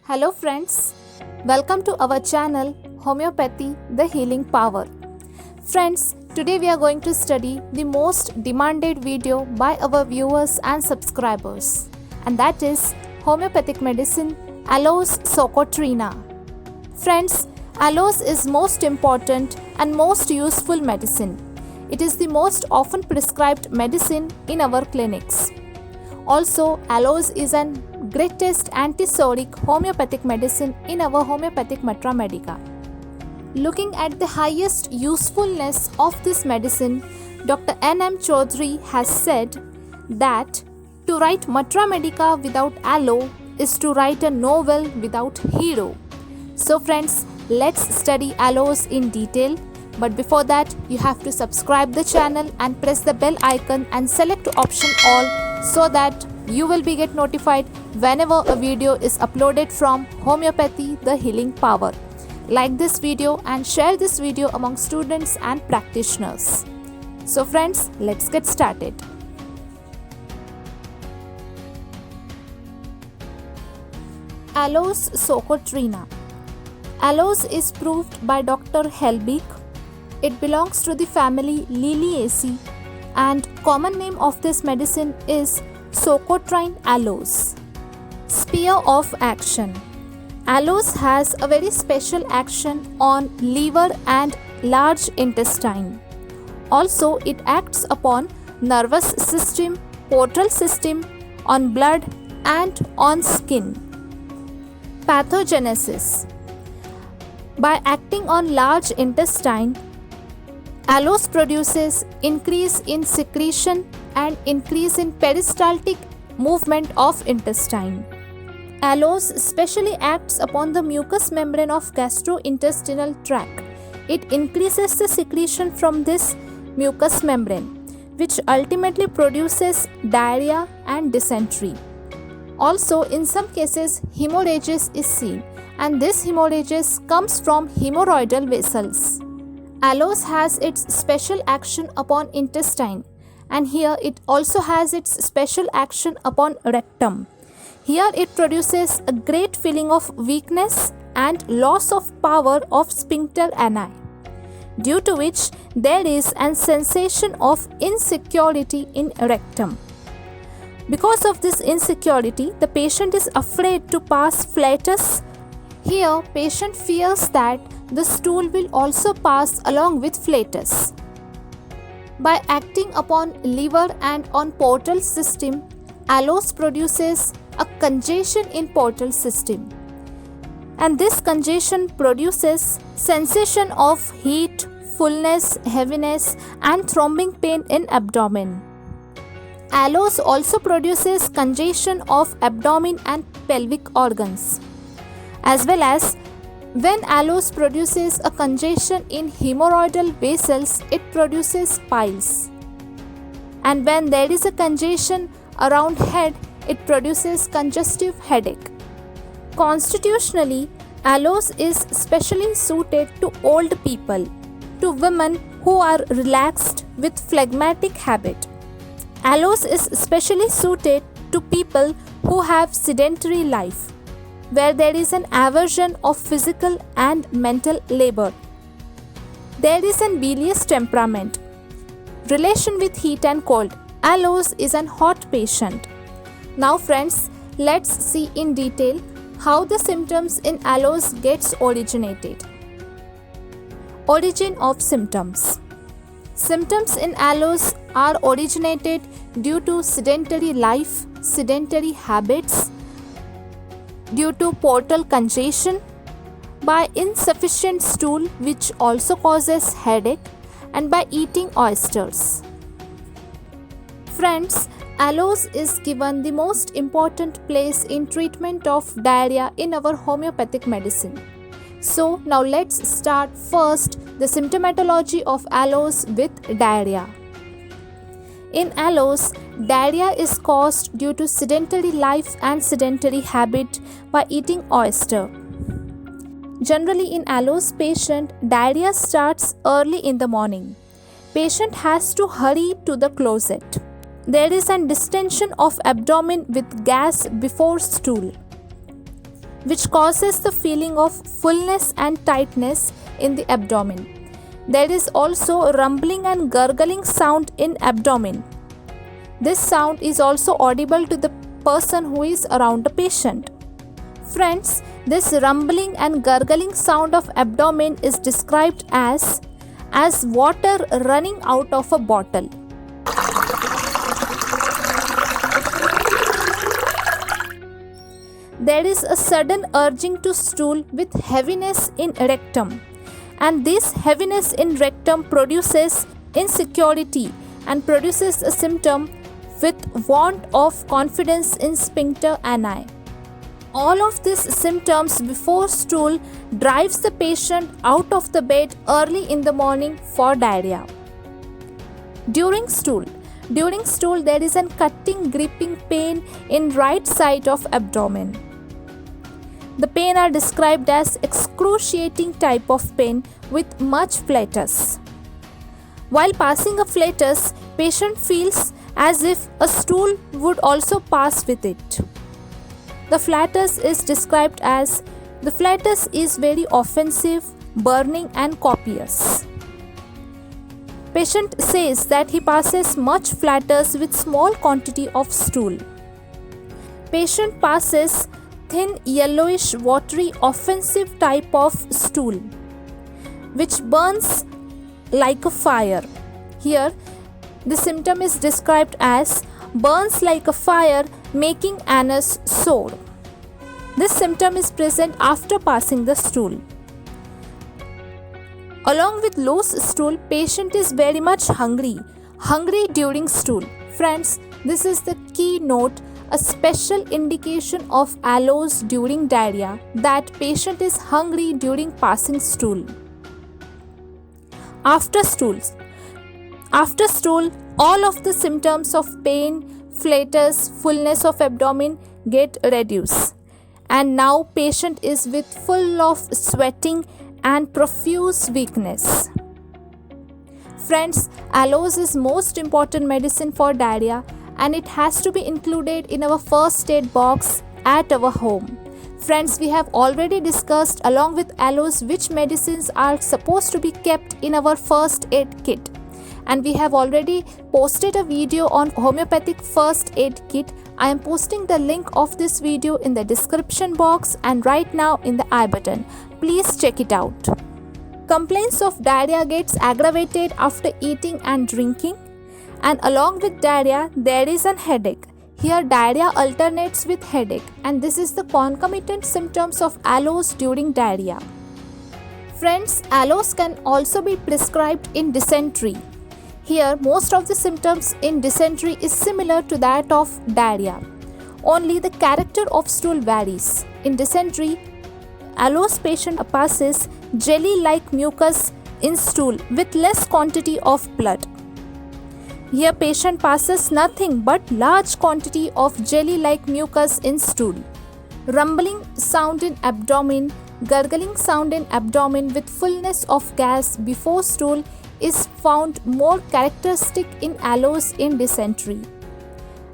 Hello friends, welcome to our channel Homoeopathy, the Healing Power. Friends, today we are going to study the most demanded video by our viewers and subscribers, and that is Homoeopathic Medicine, Aloes Socotrina. Friends, aloes is most important and most useful medicine. It is the most often prescribed medicine in our clinics. Also, aloes is an greatest antisodic homeopathic medicine in our homeopathic Medica. Looking at the highest usefulness of this medicine, Dr. N.M. Chaudhary has said that to write Medica without aloe is to write a novel without hero. So friends, let's study aloes in detail. But before that, you have to subscribe the channel and press the bell icon and select option all so that you will be get notified whenever a video is uploaded from Homoeopathy, the Healing Power. Like this video and share this video among students and practitioners. So friends, let's get started. Aloes Socotrina. Aloes is proved by Dr. Helbig. It belongs to the family Liliaceae and common name of this medicine is Socotrine aloes. Sphere of action. Aloes has a very special action on liver and large intestine. Also, it acts upon nervous system, portal system, on blood and on skin. Pathogenesis. By acting on large intestine, aloes produces increase in secretion and increase in peristaltic movement of intestine. Aloes specially acts upon the mucous membrane of gastrointestinal tract. It increases the secretion from this mucous membrane, which ultimately produces diarrhea and dysentery. Also, in some cases, hemorrhages is seen, and this hemorrhages comes from hemorrhoidal vessels. Aloes has its special action upon intestine, and here it also has its special action upon rectum. Here it produces a great feeling of weakness and loss of power of sphincter ani, due to which there is a sensation of insecurity in rectum. Because of this insecurity, the patient is afraid to pass flatus. Here, patient fears that the stool will also pass along with flatus. By acting upon liver and on portal system, aloes produces a congestion in portal system. And this congestion produces sensation of heat, fullness, heaviness and throbbing pain in abdomen. Aloes also produces congestion of abdomen and pelvic organs. As well as when aloes produces a congestion in hemorrhoidal vessels, it produces piles. And when there is a congestion around head, it produces congestive headache. Constitutionally, aloes is specially suited to old people, to women who are relaxed with phlegmatic habit. Aloes is specially suited to people who have sedentary life, where there is an aversion of physical and mental labor. There is an bilious temperament. Relation with heat and cold. Aloes is an hot patient. Now friends, let's see in detail how the symptoms in aloes gets originated. Origin of symptoms. Symptoms in aloes are originated due to sedentary life, sedentary habits, due to portal congestion, by insufficient stool which also causes headache, and by eating oysters. Friends, aloes is given the most important place in treatment of diarrhea in our homeopathic medicine. So now let's start first the symptomatology of aloes with diarrhea. In aloes, diarrhea is caused due to sedentary life and sedentary habit by eating oyster. Generally in aloes patient, diarrhea starts early in the morning. Patient has to hurry to the closet. There is a distension of abdomen with gas before stool. which causes the feeling of fullness and tightness in the abdomen. There is also rumbling and gurgling sound in abdomen. This sound is also audible to the person who is around the patient. Friends, this rumbling and gurgling sound of abdomen is described as water running out of a bottle. There is a sudden urging to stool with heaviness in rectum, and this heaviness in rectum produces insecurity and produces a symptom with want of confidence in sphincter ani. All of these symptoms before stool drives the patient out of the bed early in the morning for diarrhea. During stool there is a cutting, gripping pain in right side of abdomen. The pain are described as excruciating type of pain with much flatus. While passing a flatus, patient feels as if a stool would also pass with it. The flatus is described as the flatus is very offensive, burning and copious. Patient says that he passes much flatus with small quantity of stool. Patient passes thin yellowish watery offensive type of stool which burns like a fire. Here the symptom is described as burns like a fire making anus sore. This symptom is present after passing the stool. Along with loose stool, patient is very much hungry during stool. Friends, this is the key note, a special indication of aloes during diarrhea, that patient is hungry during passing stool. After stool, all of the symptoms of pain, flatus, fullness of abdomen get reduced, and now patient is with full of sweating and profuse weakness. Friends, aloes is most important medicine for diarrhea, and it has to be included in our first aid box at our home. Friends, we have already discussed along with aloes which medicines are supposed to be kept in our first aid kit, and we have already posted a video on homeopathic first aid kit. I am posting the link of this video in the description box and right now in the I button. Please check it out. Complaints of diarrhea gets aggravated after eating and drinking, and along with diarrhea there is an headache. Here diarrhea alternates with headache, and this is the concomitant symptoms of aloes during diarrhea. Friends, aloes can also be prescribed in dysentery. Here most of the symptoms in dysentery is similar to that of diarrhea. Only the character of stool varies. In dysentery, aloes patient passes jelly-like mucus in stool with less quantity of blood. Here patient passes nothing but large quantity of jelly-like mucus in stool. Rumbling sound in abdomen, gurgling sound in abdomen with fullness of gas before stool is found more characteristic in aloes in dysentery.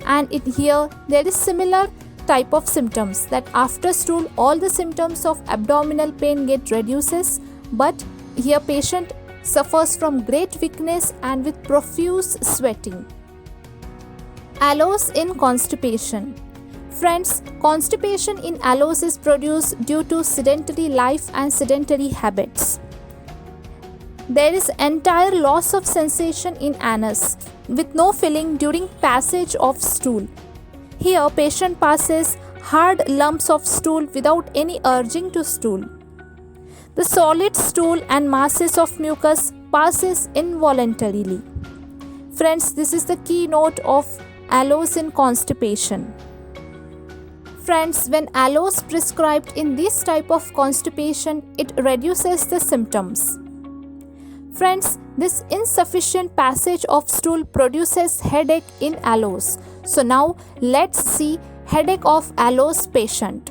And here there is similar type of symptoms, that after stool all the symptoms of abdominal pain get reduces, but here patient suffers from great weakness and with profuse sweating. Aloes in constipation. Friends, constipation in aloes is produced due to sedentary life and sedentary habits. There is entire loss of sensation in anus with no filling during passage of stool. Here patient passes hard lumps of stool without any urging to stool. The solid stool and masses of mucus passes involuntarily. Friends, this is the keynote of aloes in constipation. Friends, when aloes prescribed in this type of constipation, it reduces the symptoms. Friends, this insufficient passage of stool produces headache in aloes. So now let's see headache of aloes patient.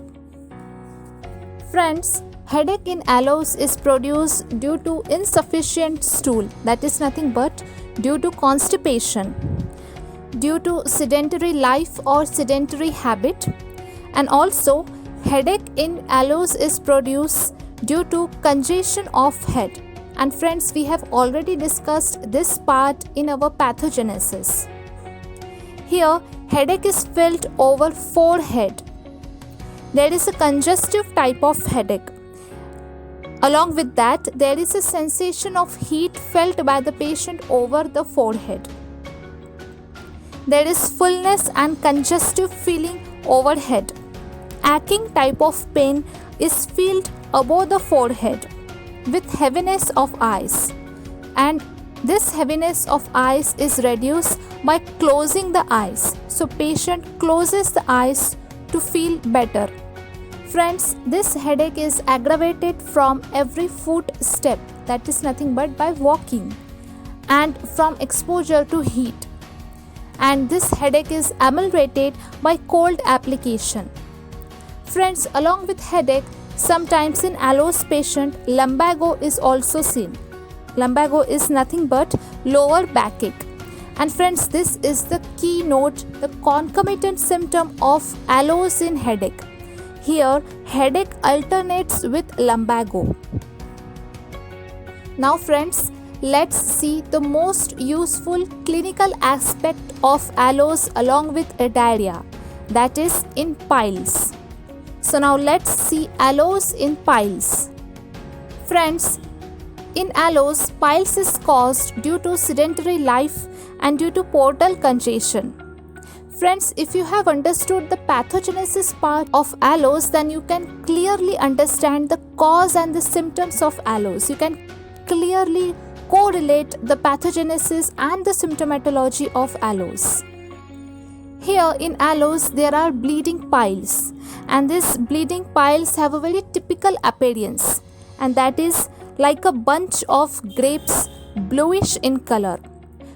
Friends, headache in aloes is produced due to insufficient stool, that is nothing but due to constipation, due to sedentary life or sedentary habit, and also Headache in aloes is produced due to congestion of head. And friends, we have already discussed this part in our pathogenesis. Here, headache is felt over forehead. There is a congestive type of headache. Along with that, there is a sensation of heat felt by the patient over the forehead. There is fullness and congestive feeling overhead. Aching type of pain is felt above the forehead with heaviness of eyes, and this heaviness of eyes is reduced by closing the eyes. So patient closes the eyes to feel better. Friends, this headache is aggravated from every footstep, that is nothing but by walking, and from exposure to heat. And this headache is ameliorated by cold application. Friends, along with headache, sometimes in aloes patient, lumbago is also seen. Lumbago is nothing but lower backache. And friends, this is the keynote, the concomitant symptom of aloes in headache. Here, headache alternates with lumbago. Now friends, let's see the most useful clinical aspect of aloes along with diarrhea, that is in piles. So now let's see aloes in piles. Friends, in aloes, piles is caused due to sedentary life and due to portal congestion. Friends, if you have understood the pathogenesis part of aloes, then you can clearly understand the cause and the symptoms of aloes. You can clearly correlate the pathogenesis and the symptomatology of aloes. Here in aloes, there are bleeding piles, and these bleeding piles have a very typical appearance, and that is like a bunch of grapes, bluish in color.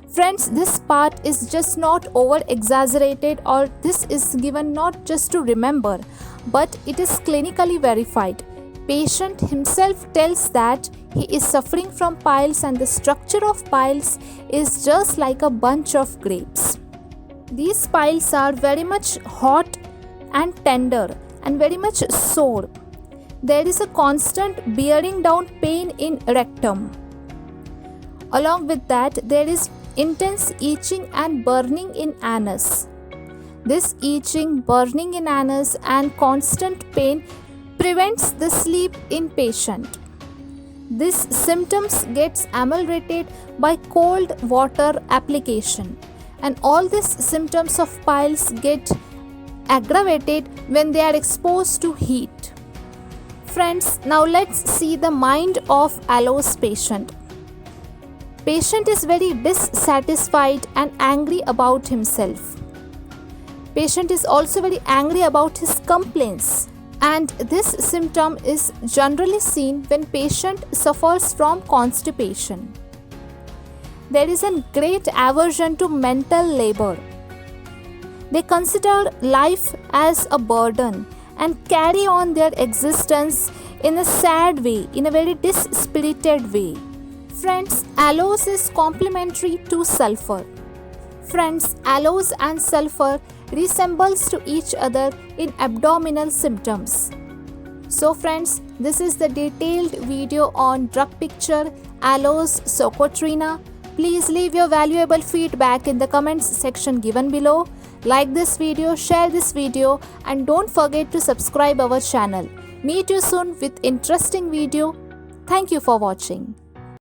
Friends, this part is just not over exaggerated, or this is given not just to remember, but it is clinically verified. Patient himself tells that he is suffering from piles, and the structure of piles is just like a bunch of grapes. These piles are very much hot and tender and very much sore. There is a constant bearing down pain in rectum. Along with that, there is intense itching and burning in anus. This itching, burning in anus and constant pain prevents the sleep in patient. These symptoms gets ameliorated by cold water application, and all these symptoms of piles get aggravated when they are exposed to heat. Friends, now let's see the mind of aloes patient. Patient is very dissatisfied and angry about himself. Patient is also very angry about his complaints, and this symptom is generally seen when patient suffers from constipation. There is a great aversion to mental labor. They consider life as a burden and carry on their existence in a sad way, in a very dispirited way. Friends, aloes is complementary to sulfur. Friends, aloes and sulfur resembles to each other in abdominal symptoms. So friends, this is the detailed video on drug picture Aloes Socotrina. Please leave your valuable feedback in the comments section given below. Like this video, share this video, and don't forget to subscribe our channel. Meet you soon with interesting video. Thank you for watching.